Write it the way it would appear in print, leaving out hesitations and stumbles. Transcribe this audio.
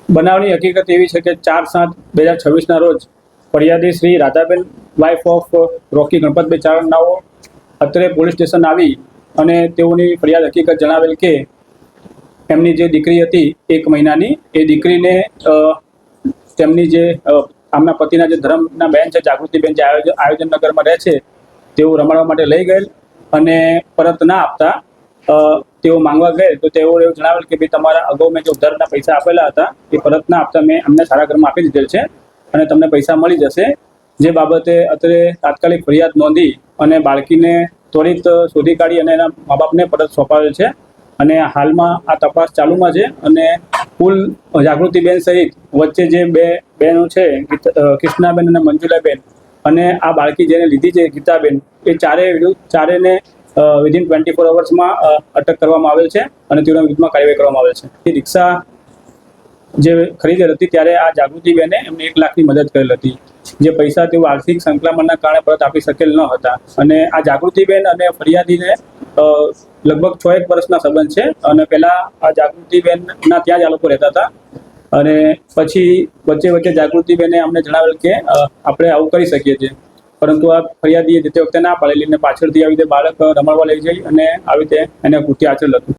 બનાવની હકીકત એવી છે કે 4/7/2026ના રોજ ફરિયાદી શ્રી રાધાબેન વાઇફ ઓફ રોકી ગણપતભાઈ ચારણનાઓ અત્રે પોલીસ સ્ટેશન આવી અને તેઓની ફરિયાદ હકીકત જણાવેલ કે એમની જે દીકરી હતી 1 મહિનાની, એ દીકરીને તેમની જે આમના પતિના જે ધર્મના બેન છે જાગૃતિબેન, જે આયોજનનગરમાં રહે છે, તેઓ રમાડવા માટે લઈ ગયેલ અને પરત ના આપતા તેઓ માંગવા ગયે તો તેઓ એવું જણાવેલ કે ભાઈ તમારા અગાઉ મેં જે ઉધારના પૈસા આપેલા હતા એ પરત ના આપતા મેં અમને સારા ઘરમાં આપી દીધેલ છે અને તમને પૈસા મળી જશે, જે બાબતે અત્રે તાત્કાલિક ફરિયાદ નોંધી અને બાળકીને ત્વરિત શોધી કાઢી અને એના મા બાપને પરત સોંપાવેલ છે અને હાલમાં આ તપાસ ચાલુમાં છે અને કુલ જાગૃતિબેન સહિત વચ્ચે જે 2 બહેનો છે, કૃષ્ણાબેન અને મંજુલાબેન, અને આ બાળકી જેને લીધી છે ગીતાબેન, એ ચારેને વિધિન 24 અવર્સમાં અટક કરવામાં આવેલ છે અને તેઓના વિરુદ્ધમાં કાર્યવાહી કરવામાં આવેલ છે. એ રિક્ષા જે ખરીદેલ હતી ત્યારે આ જાગૃતિબેને એમને 1 લાખની મદદ કરેલ હતી, જે પૈસા તેઓ આર્થિક સંકલનના કારણે પરત આપી શકેલ ન હતા. અને આ જાગૃતિબેન અને ફરિયાદીને લગભગ 6-1 વર્ષના સંબંધ છે અને પહેલા આ જાગૃતિબેનના ત્યાં જ આ લોકો રહેતા હતા અને પછી વચ્ચે જાગૃતિબેને અમને જણાવેલ કે આપણે આવું કરી શકીએ છીએ, પરંતુ આ ફરિયાદીએ તે વખતે ના પાડેલી અને પાછળથી આવી રીતે બાળક રમાડવા લઈ જઈ અને આવી રીતે એને કૃત્ય આચરેલ હતું.